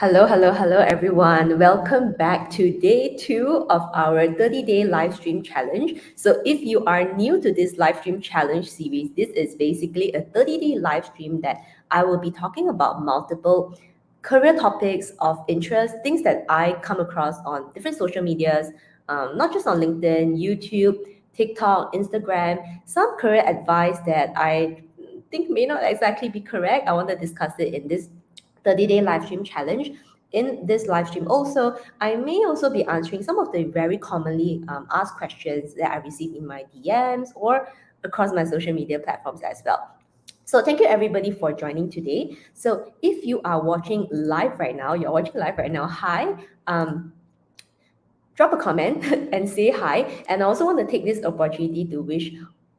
Hello, everyone. Welcome back to day 2 of our 30-day live stream challenge. So, if you are new to this live stream challenge series, this is basically a 30-day live stream that I will be talking about multiple career topics of interest, things that I come across on different social medias, not just on LinkedIn, YouTube, TikTok, Instagram, some career advice that I think may not exactly be correct. I want to discuss it in this 30-day live stream challenge. In this live stream also, I may also be answering some of the very commonly asked questions that I receive in my DMs or across my social media platforms as well. So thank you everybody for joining today. So if you are watching live right now, hi. Drop a comment and say hi. And I also want to take this opportunity to wish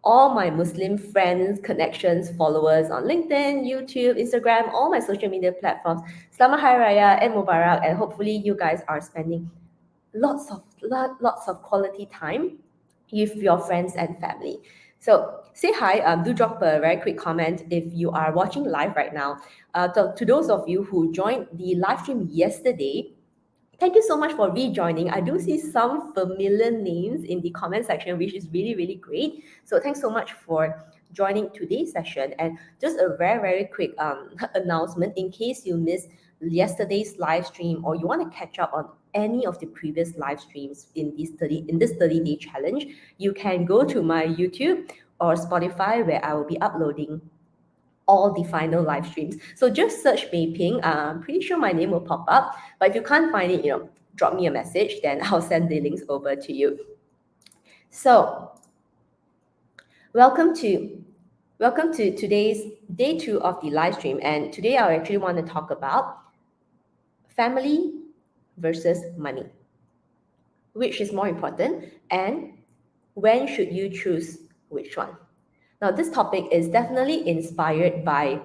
all my Muslim friends, connections, followers on LinkedIn, YouTube, Instagram, all my social media platforms. Selamat Hari Raya and Mubarak, and hopefully you guys are spending lots of quality time with your friends and family. So say hi. Do drop a very quick comment if you are watching live right now. To those of you who joined the live stream yesterday, thank you so much for rejoining. I do see some familiar names in the comment section, which is really great. So thanks so much for joining today's session. And just a very quick announcement in case you missed yesterday's live stream or you want to catch up on any of the previous live streams in this 30-day challenge, you can go to my YouTube or Spotify where I will be uploading all the final live streams. So just search Mei Ping. I'm pretty sure my name will pop up. But if you can't find it, drop me a message, then I'll send the links over to you. So welcome to today's day 2 of the live stream. And today I actually want to talk about family versus money. Which is more important, and when should you choose which one? Now, this topic is definitely inspired by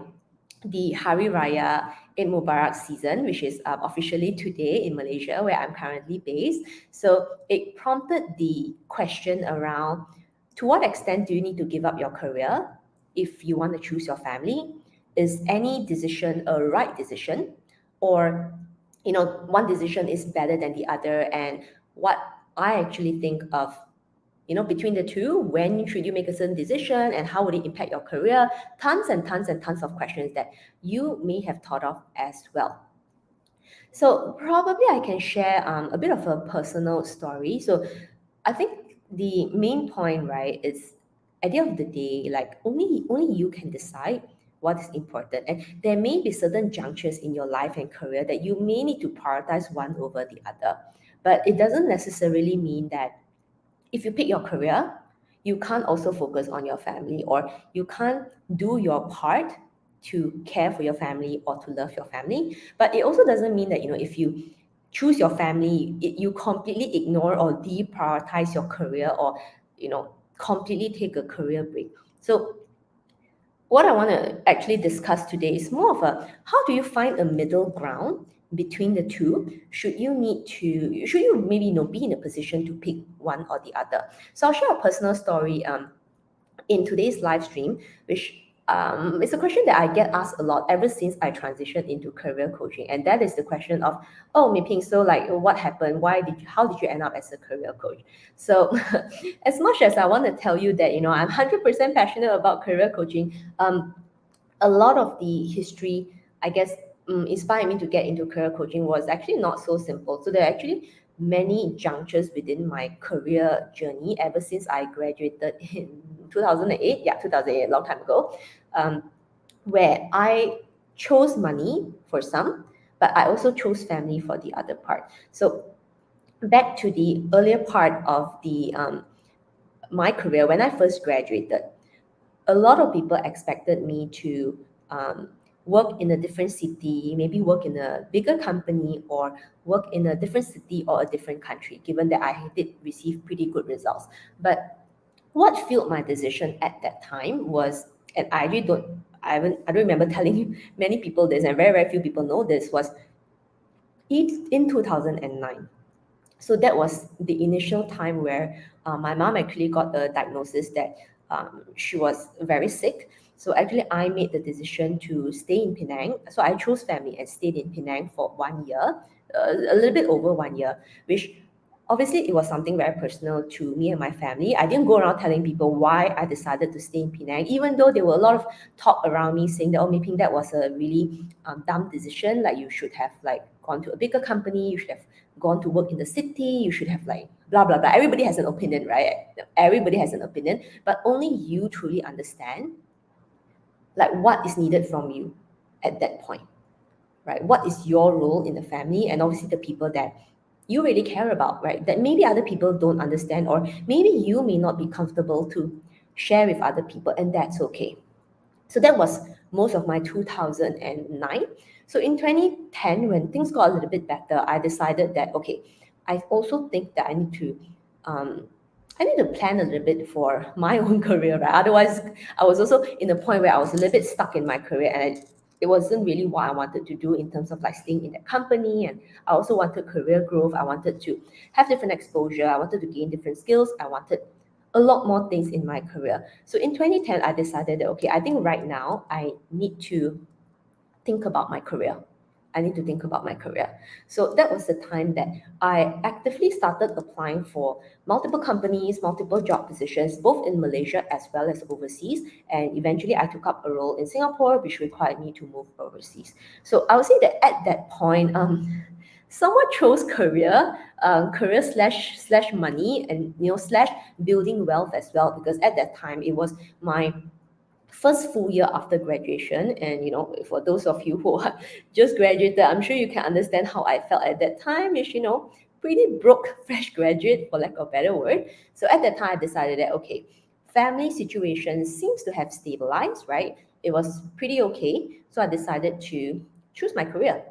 the Hari Raya Eid Mubarak season, which is officially today in Malaysia, where I'm currently based. So it prompted the question around, to what extent do you need to give up your career if you want to choose your family? Is any decision a right decision? Or, one decision is better than the other? And what I actually think of between the two, when should you make a certain decision and how would it impact your career? Tons and tons of questions that you may have thought of as well. So probably I can share a bit of a personal story. So I think the main point, right, is at the end of the day, like only you can decide what is important. And there may be certain junctures in your life and career that you may need to prioritize one over the other. But it doesn't necessarily mean that if you pick your career, you can't also focus on your family, or you can't do your part to care for your family or to love your family. But it also doesn't mean that, if you choose your family, you completely ignore or deprioritize your career, or, completely take a career break. So what I want to actually discuss today is more of a, how do you find a middle ground between the two? Should you maybe be in a position to pick one or the other? So I'll share a personal story in today's live stream, which it's a question that I get asked a lot ever since I transitioned into career coaching. And that is the question of, oh, Mei Ping, so like what happened? How did you end up as a career coach? So as much as I want to tell you that, I'm 100% passionate about career coaching, a lot of the history, I guess, inspired me to get into career coaching was actually not so simple. So there are actually many junctures within my career journey ever since I graduated in 2008. Yeah, 2008, a long time ago, where I chose money for some, but I also chose family for the other part. So back to the earlier part of the my career, when I first graduated, a lot of people expected me to work in a different city, maybe work in a bigger company, or work in a different city or a different country, given that I did receive pretty good results. But what fueled my decision at that time was, and I don't remember telling many people this, and very few people know this, was in 2009. So that was the initial time where my mom actually got a diagnosis that she was very sick. So actually, I made the decision to stay in Penang. So I chose family and stayed in Penang for 1 year, a little bit over 1 year, which obviously it was something very personal to me and my family. I didn't go around telling people why I decided to stay in Penang, even though there were a lot of talk around me saying that, oh, maybe that was a really dumb decision. Like you should have like gone to a bigger company, you should have gone to work in the city, you should have like blah blah blah. Everybody has an opinion, right? Everybody has an opinion, but only you truly understand like what is needed from you at that point, right? What is your role in the family, and obviously the people that you really care about, right? That maybe other people don't understand, or maybe you may not be comfortable to share with other people, and that's okay. So that was most of my 2009. So in 2010, when things got a little bit better, I decided that, okay, I also think that um, I need to plan a little bit for my own career, right? Otherwise, I was also in a point where I was a little bit stuck in my career, and it wasn't really what I wanted to do in terms of like staying in that company. And I also wanted career growth. I wanted to have different exposure. I wanted to gain different skills. I wanted a lot more things in my career. So in 2010, I decided that, okay, I think right now I need to think about my career. I need to think about my career. So that was the time that I actively started applying for multiple companies, multiple job positions, both in Malaysia as well as overseas. And eventually I took up a role in Singapore, which required me to move overseas. So I would say that at that point, someone chose career, career slash money, and slash building wealth as well, because at that time it was my first full year after graduation. And for those of you who are just graduated, I'm sure you can understand how I felt at that time. Is pretty broke fresh graduate, for lack of a better word. So at that time I decided that, okay, family situation seems to have stabilized, right? It was pretty okay. So I decided to choose my career,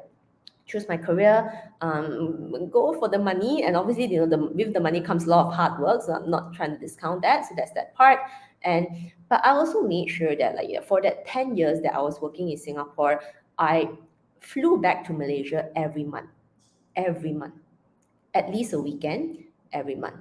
go for the money. And obviously, with the money comes a lot of hard work. So I'm not trying to discount that. So that's that part. But I also made sure that, like, for that 10 years that I was working in Singapore, I flew back to Malaysia every month, at least a weekend every month.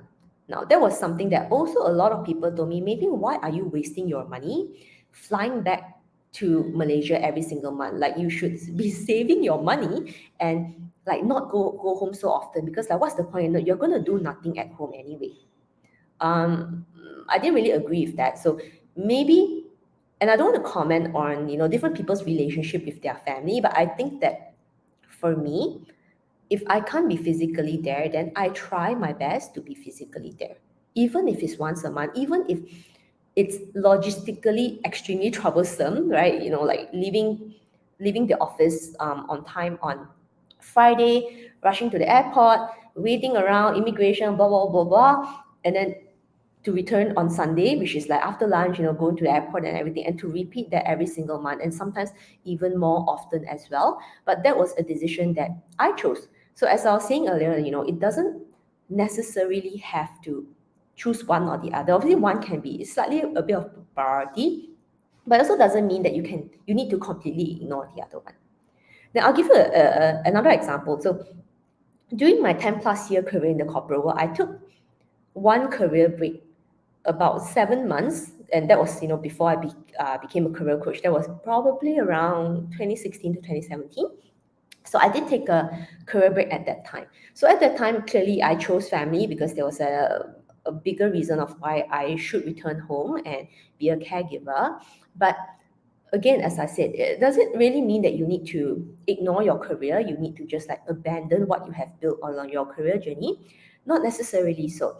Now, that was something that also a lot of people told me, maybe why are you wasting your money flying back to Malaysia every single month? Like, you should be saving your money and like not go home so often, because like what's the point? You're going to do nothing at home anyway. I didn't really agree with that. So maybe, and I don't want to comment on different people's relationship with their family, but I think that for me, if I can't be physically there, then I try my best to be physically there, even if it's once a month, even if it's logistically extremely troublesome, right? Like leaving the office on time on Friday, rushing to the airport, waiting around immigration, blah blah blah blah, and then to return on Sunday, which is like after lunch, going to the airport and everything, and to repeat that every single month, and sometimes even more often as well. But that was a decision that I chose. So as I was saying earlier, it doesn't necessarily have to choose one or the other. Obviously, one can be slightly a bit of priority, but also doesn't mean that you need to completely ignore the other one. Now, I'll give you another example. So during my 10 plus year career in the corporate world, I took one career break about 7 months, and that was before I became a career coach. That was probably around 2016 to 2017. So I did take a career break at that time. So at that time, clearly I chose family because there was a bigger reason of why I should return home and be a caregiver. But again, as I said, it doesn't really mean that you need to ignore your career. You need to just like abandon what you have built along your career journey. Not necessarily so.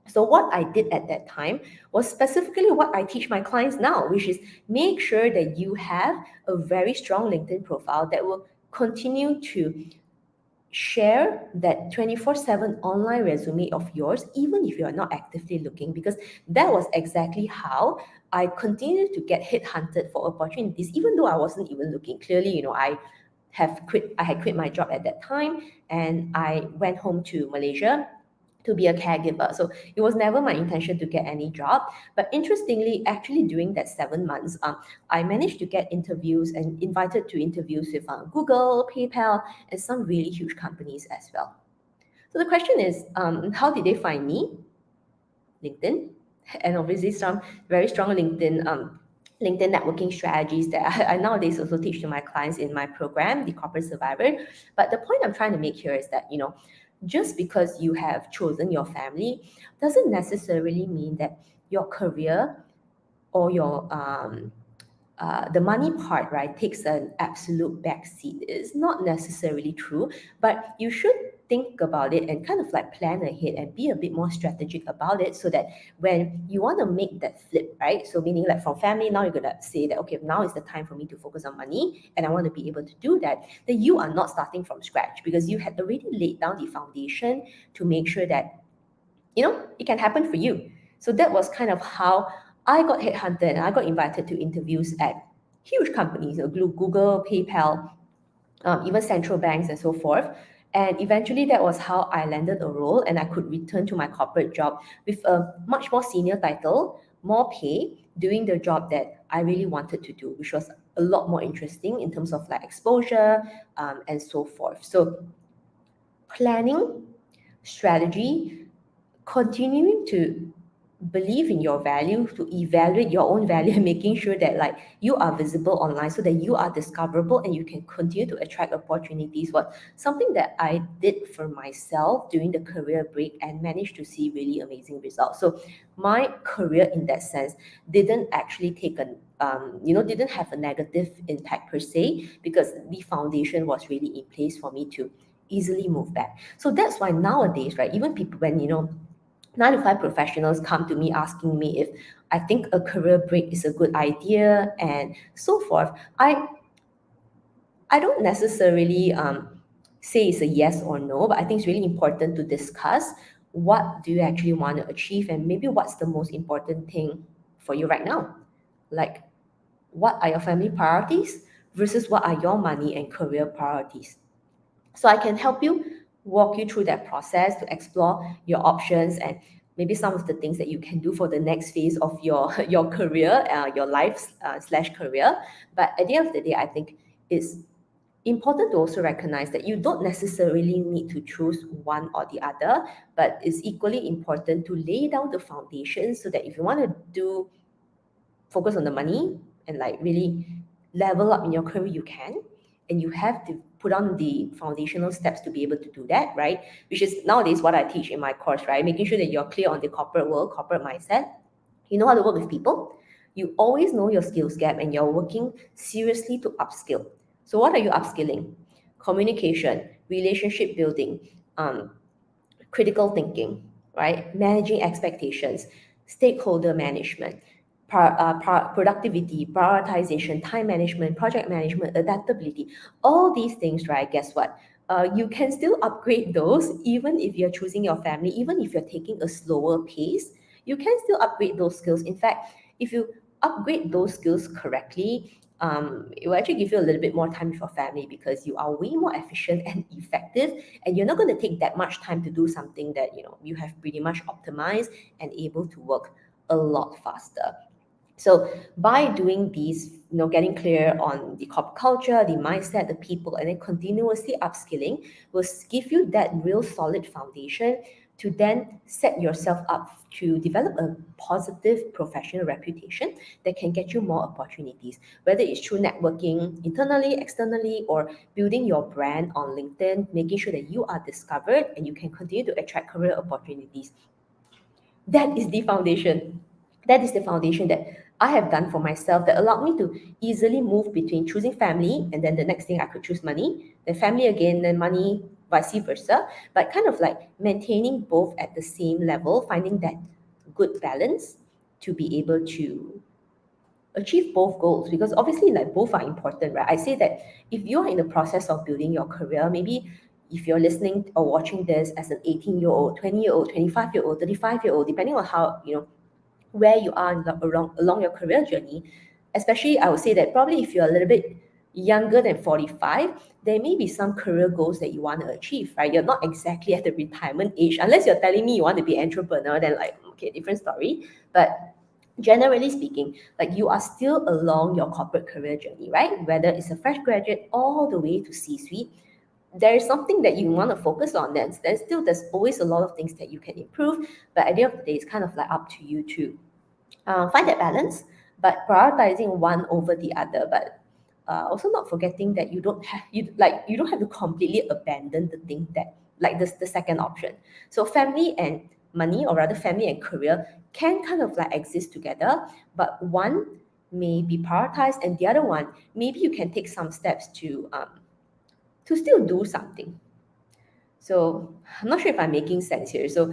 So what I did at that time was specifically what I teach my clients now, which is make sure that you have a very strong LinkedIn profile that will continue to share that 24/7 online resume of yours, even if you are not actively looking, because that was exactly how I continued to get headhunted for opportunities, even though I wasn't even looking. Clearly, I had quit my job at that time, and I went home to Malaysia to be a caregiver. So it was never my intention to get any job. But interestingly, actually during that 7 months, I managed to get interviews and invited to interviews with Google, PayPal, and some really huge companies as well. So the question is, how did they find me? LinkedIn. and obviously some very strong LinkedIn networking strategies that I nowadays also teach to my clients in my program, the Corporate Survivor. But the point I'm trying to make here is that, just because you have chosen your family doesn't necessarily mean that your career or the money part, right, takes an absolute backseat. It's not necessarily true, but you should think about it and kind of like plan ahead and be a bit more strategic about it, so that when you want to make that flip, right? So meaning like from family, now you're gonna say that, okay, now is the time for me to focus on money and I want to be able to do that. Then you are not starting from scratch, because you had already laid down the foundation to make sure that it can happen for you. So that was kind of how I got headhunted and I got invited to interviews at huge companies, Google, PayPal, even central banks and so forth. And eventually that was how I landed a role and I could return to my corporate job with a much more senior title, more pay, doing the job that I really wanted to do, which was a lot more interesting in terms of like exposure, and so forth. So planning, strategy, continuing to believe in your value, to evaluate your own value, and making sure that like you are visible online so that you are discoverable and you can continue to attract opportunities, was something that I did for myself during the career break and managed to see really amazing results. So my career in that sense didn't actually take an didn't have a negative impact per se, because the foundation was really in place for me to easily move back. So that's why nowadays, right, even people, when 9 to 5 professionals come to me asking me if I think a career break is a good idea and so forth, I don't necessarily say it's a yes or no, but I think it's really important to discuss what do you actually want to achieve, and maybe what's the most important thing for you right now. Like, what are your family priorities versus what are your money and career priorities? So I can help you walk you through that process to explore your options and maybe some of the things that you can do for the next phase of your your career, your life slash career. But at the end of the day, I think it's important to also recognize that you don't necessarily need to choose one or the other, but it's equally important to lay down the foundation so that if you want to do focus on the money and like really level up in your career, you can. And you have to put on the foundational steps to be able to do that, right? Which is nowadays what I teach in my course, right? Making sure that you're clear on the corporate world, corporate mindset. You know how to work with people. You always know your skills gap and you're working seriously to upskill. So what are you upskilling? Communication, relationship building, critical thinking, right? Managing expectations, stakeholder management, productivity, prioritization, time management, project management, adaptability, all these things, right? Guess what? You can still upgrade those even if you're choosing your family, even if you're taking a slower pace, you can still upgrade those skills. In fact, if you upgrade those skills correctly, it will actually give you a little bit more time with your family because you are way more efficient and effective, and you're not going to take that much time to do something that you have pretty much optimized and able to work a lot faster. So by doing these, getting clear on the corporate culture, the mindset, the people, and then continuously upskilling will give you that real solid foundation to then set yourself up to develop a positive professional reputation that can get you more opportunities, whether it's through networking internally, externally, or building your brand on LinkedIn, making sure that you are discovered and you can continue to attract career opportunities. That is the foundation. That is the foundation that I have done for myself that allowed me to easily move between choosing family and then the next thing I could choose money, then family again, then money, vice versa. But kind of like maintaining both at the same level, finding that good balance to be able to achieve both goals, because obviously like both are important, right? I say that if you're in the process of building your career, maybe if you're listening or watching this as an 18-year-old, 20-year-old, 25-year-old, 35-year-old, depending on how where you are along your career journey, especially I would say that probably if you're a little bit younger than 45, there may be some career goals that you want to achieve, right? You're not exactly at the retirement age, unless you're telling me you want to be an entrepreneur, then like, okay, different story. But generally speaking, like you are still along your corporate career journey, right? Whether it's a fresh graduate all the way to C-suite, there is something that you want to focus on, then there's always a lot of things that you can improve. But at the end of the day, it's kind of like up to you to find that balance, but prioritizing one over the other. But also not forgetting that you don't have to completely abandon the thing that like this the second option. So family and money, or rather family and career, can kind of like exist together, but one may be prioritized, and the other one maybe you can take some steps to still do something. So I'm not sure if I'm making sense here. So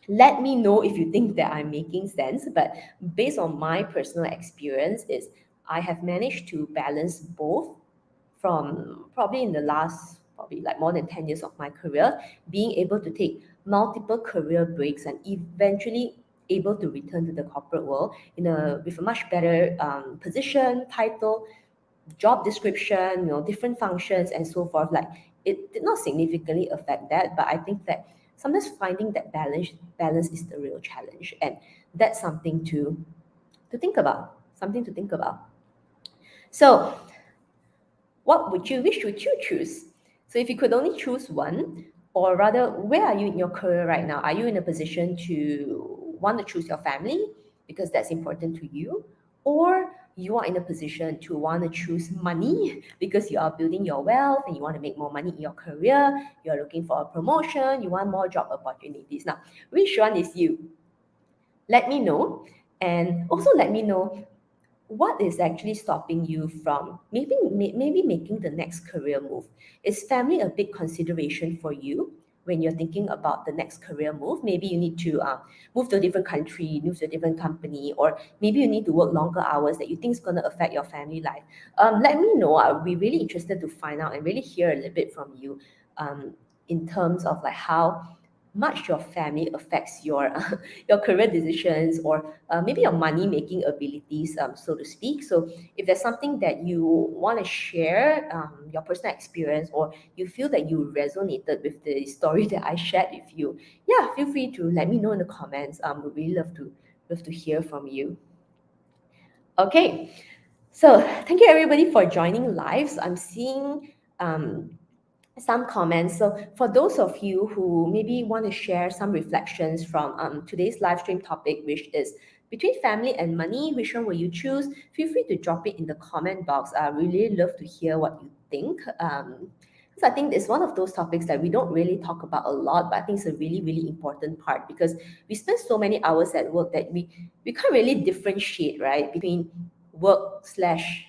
let me know if you think that I'm making sense. But based on my personal experience, is I have managed to balance both from probably in the last probably like more than 10 years of my career, being able to take multiple career breaks and eventually able to return to the corporate world in a with a much better position, title, job description, different functions and so forth. Like it did not significantly affect that, but I think that sometimes finding that balance is the real challenge, and that's something to think about. Something to think about. So, which would you choose? So, if you could only choose one, or rather, where are you in your career right now? Are you in a position to want to choose your family because that's important to you? Or you are in a position to want to choose money because you are building your wealth and you want to make more money in your career, you're looking for a promotion, you want more job opportunities. Now, which one is you? Let me know. And also let me know what is actually stopping you from maybe making the next career move. Is family a big consideration for you when you're thinking about the next career move? Maybe you need to move to a different country, move to a different company, or maybe you need to work longer hours that you think is going to affect your family life. Let me know. I'll be really interested to find out and really hear a little bit from you, in terms of like how much your family affects your your career decisions, or maybe your money making abilities, so to speak. So if there's something that you want to share, your personal experience, or you feel that you resonated with the story that I shared with you, yeah, feel free to let me know in the comments. We'd really love to hear from you. Okay, so thank you everybody for joining live. So I'm seeing some comments. So for those of you who maybe want to share some reflections from today's live stream topic, which is between family and money, which one will you choose? Feel free to drop it in the comment box. I really love to hear what you think. Because I think it's one of those topics that we don't really talk about a lot, but I think it's a really, really important part, because we spend so many hours at work that we can't really differentiate, right, between work slash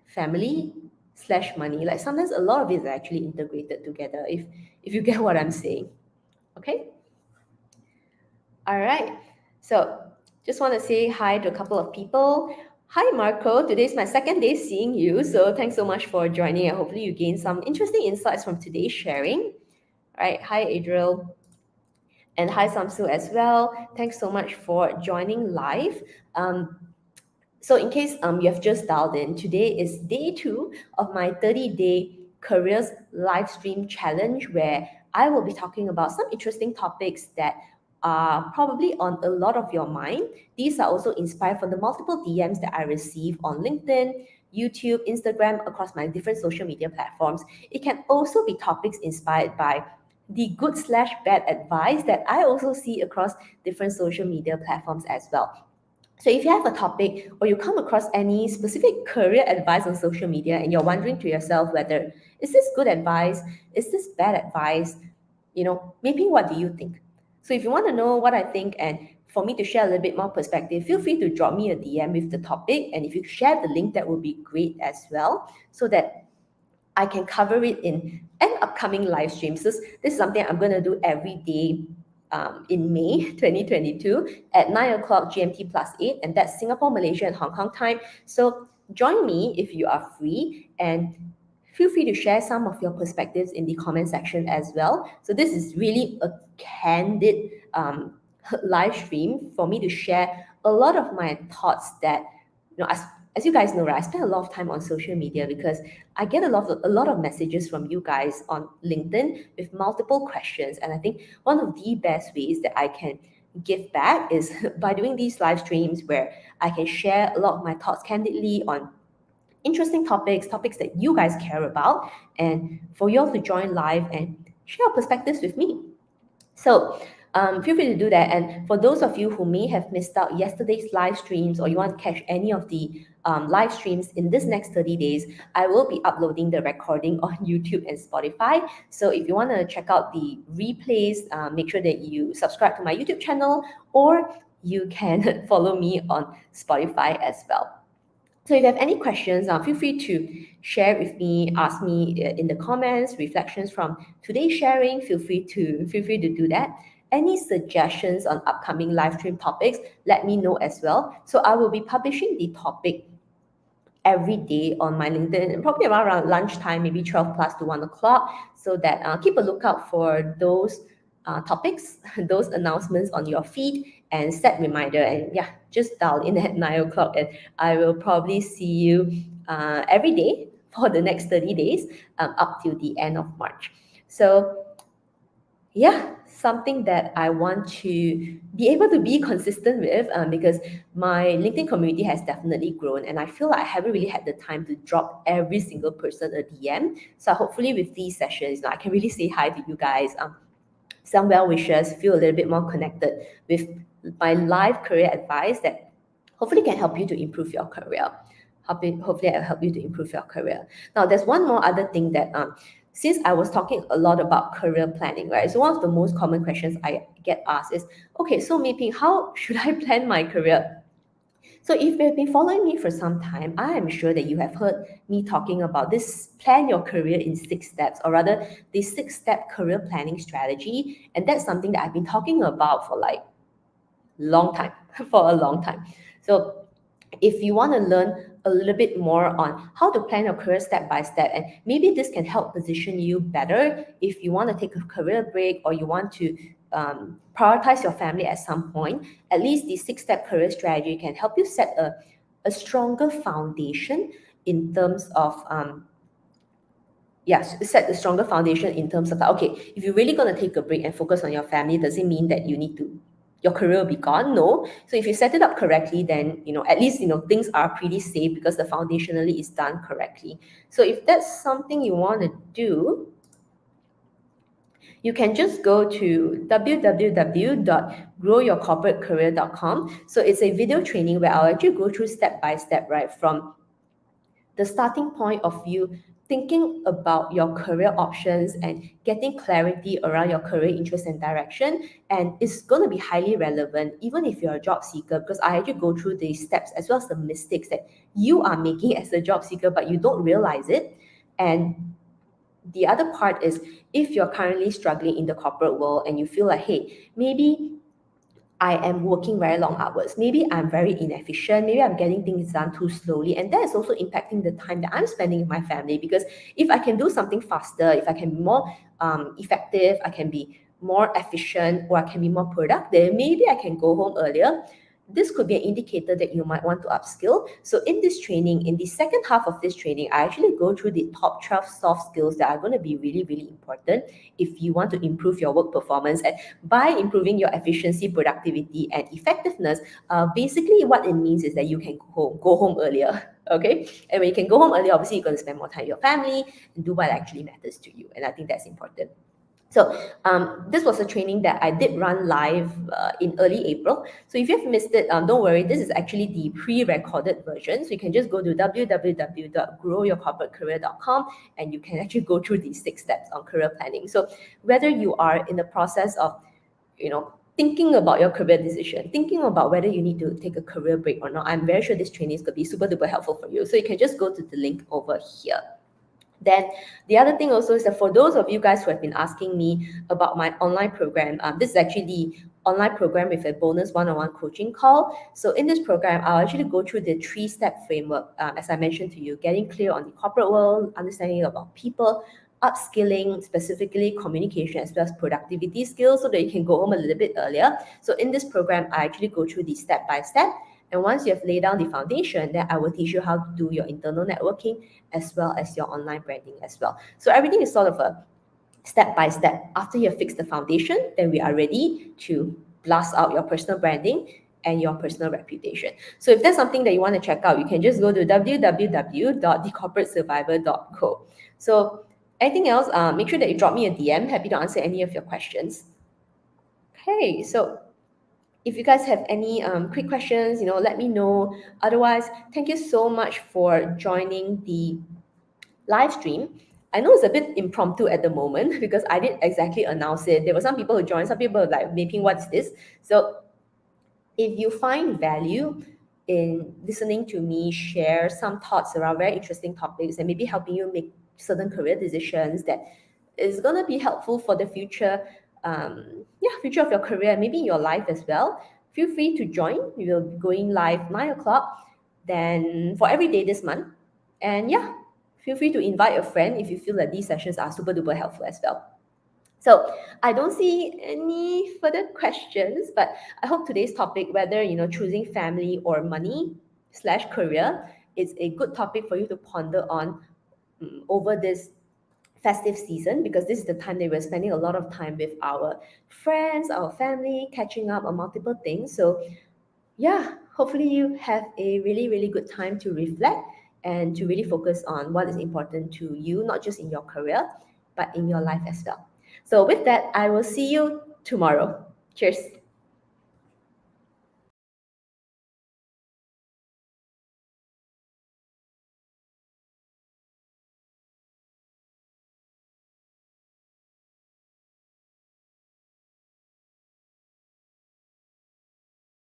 family slash money. Like sometimes a lot of it is actually integrated together, if you get what I'm saying. Okay. All right. So just want to say hi to a couple of people. Hi Marco, today's my second day seeing you, so thanks so much for joining, and hopefully you gain some interesting insights from today's sharing. All right. Hi Adriel, and hi Samsu as well. Thanks so much for joining live. So in case you have just dialed in, today is day 2 of my 30-day careers live stream challenge, where I will be talking about some interesting topics that are probably on a lot of your mind. These are also inspired from the multiple DMs that I receive on LinkedIn, YouTube, Instagram, across my different social media platforms. It can also be topics inspired by the good slash bad advice that I also see across different social media platforms as well. So if you have a topic, or you come across any specific career advice on social media and you're wondering to yourself whether is this good advice, is this bad advice, maybe what do you think? So if you want to know what I think, and for me to share a little bit more perspective, feel free to drop me a DM with the topic, and if you share the link, that would be great as well, so that I can cover it in an upcoming live stream. So this is something I'm going to do every day in May 2022 at 9 o'clock GMT plus 8, and that's Singapore, Malaysia, and Hong Kong time. So join me if you are free, and feel free to share some of your perspectives in the comment section as well. So this is really a candid live stream for me to share a lot of my thoughts that, as you guys know, right, I spend a lot of time on social media because I get a lot of messages from you guys on LinkedIn with multiple questions. And I think one of the best ways that I can give back is by doing these live streams, where I can share a lot of my thoughts candidly on interesting topics that you guys care about, and for you all to join live and share your perspectives with me. So feel free to do that. And for those of you who may have missed out yesterday's live streams, or you want to catch any of the live streams in this next 30 days, I will be uploading the recording on YouTube and Spotify. So if you want to check out the replays, make sure that you subscribe to my YouTube channel, or you can follow me on Spotify as well. So if you have any questions, feel free to share with me, ask me in the comments, reflections from today's sharing. Feel free to do that. Any suggestions on upcoming live stream topics, let me know as well. So I will be publishing the topic every day on my LinkedIn, probably around lunchtime, maybe 12 plus to 1 o'clock, so that keep a lookout for those topics, those announcements on your feed, and set reminder. And yeah, just dial in at 9 o'clock, and I will probably see you every day for the next 30 days up till the end of March. So yeah, something that I want to be able to be consistent with, because my LinkedIn community has definitely grown, and I feel like I haven't really had the time to drop every single person a DM. So hopefully with these sessions, I can really say hi to you guys, some well wishes, feel a little bit more connected with my live career advice that hopefully can help you to improve your career. Hopefully I'll help you to improve your career. Now, there's one more other thing that since I was talking a lot about career planning, right? So one of the most common questions I get asked is, okay, so Mei Ping, how should I plan my career? So if you have been following me for some time, I am sure that you have heard me talking about this plan your career in 6 steps, or rather the 6-step career planning strategy. And that's something that I've been talking about for like long time, for a long time. So if you want to learn a little bit more on how to plan your career step by step, and maybe this can help position you better if you want to take a career break, or you want to prioritize your family at some point, at least the 6-step career strategy can help you set a stronger foundation in terms of set a stronger foundation in terms of okay, if you're really going to take a break and focus on your family, does it mean that your career will be gone? No. So if you set it up correctly, then at least things are pretty safe because the foundationally is done correctly. So if that's something you want to do, you can just go to www.growyourcorporatecareer.com. So it's a video training where I'll actually go through step by step, right, from the starting point of you thinking about your career options and getting clarity around your career interest and direction. And it's going to be highly relevant even if you're a job seeker, because I actually go through the steps as well as the mistakes that you are making as a job seeker, but you don't realize it. And the other part is, if you're currently struggling in the corporate world and you feel like, hey, maybe I am working very long hours, maybe I'm very inefficient, maybe I'm getting things done too slowly, and that is also impacting the time that I'm spending with my family. Because if I can do something faster, if I can be more effective, I can be more efficient, or I can be more productive, maybe I can go home earlier. This could be an indicator that you might want to upskill. So in this training, in the second half of this training, I actually go through the top 12 soft skills that are going to be really, really important if you want to improve your work performance. And by improving your efficiency, productivity, and effectiveness, basically what it means is that you can go home earlier. Okay, and when you can go home earlier, obviously you're going to spend more time with your family and do what actually matters to you. And I think that's important. So this was a training that I did run live in early April. So if you've missed it, don't worry. This is actually the pre-recorded version. So you can just go to www.growyourcorporatecareer.com and you can actually go through these 6 steps on career planning. So whether you are in the process of, thinking about your career decision, thinking about whether you need to take a career break or not, I'm very sure this training is going to be super duper helpful for you. So you can just go to the link over here. Then the other thing also is that for those of you guys who have been asking me about my online program, this is actually the online program with a bonus one-on-one coaching call. So in this program, I'll actually go through the 3-step framework, as I mentioned to you, getting clear on the corporate world, understanding about people, upskilling, specifically communication as well as productivity skills, so that you can go home a little bit earlier. So in this program, I actually go through the step-by-step. And once you have laid down the foundation, then I will teach you how to do your internal networking as well as your online branding as well. So everything is sort of a step-by-step. After you have fixed the foundation, then we are ready to blast out your personal branding and your personal reputation. So if that's something that you want to check out, you can just go to www.thecorporatesurvivor.co. So anything else, make sure that you drop me a DM. Happy to answer any of your questions. Okay, so if you guys have any quick questions, let me know. Otherwise, thank you so much for joining the live stream. I know it's a bit impromptu at the moment because I didn't exactly announce it. There were some people who joined, some people were like, Mei-Ping, what's this? So if you find value in listening to me share some thoughts around very interesting topics and maybe helping you make certain career decisions that is going to be helpful for the future, future of your career, maybe your life as well, feel free to join. We will be going live 9 o'clock then for every day this month. And yeah, feel free to invite a friend if you feel that these sessions are super duper helpful as well. So I don't see any further questions, but I hope today's topic, whether choosing family or money/career, is a good topic for you to ponder on over this festive season, because this is the time that we're spending a lot of time with our friends, our family, catching up on multiple things. So yeah, hopefully you have a really, really good time to reflect and to really focus on what is important to you, not just in your career, but in your life as well. So with that, I will see you tomorrow. Cheers.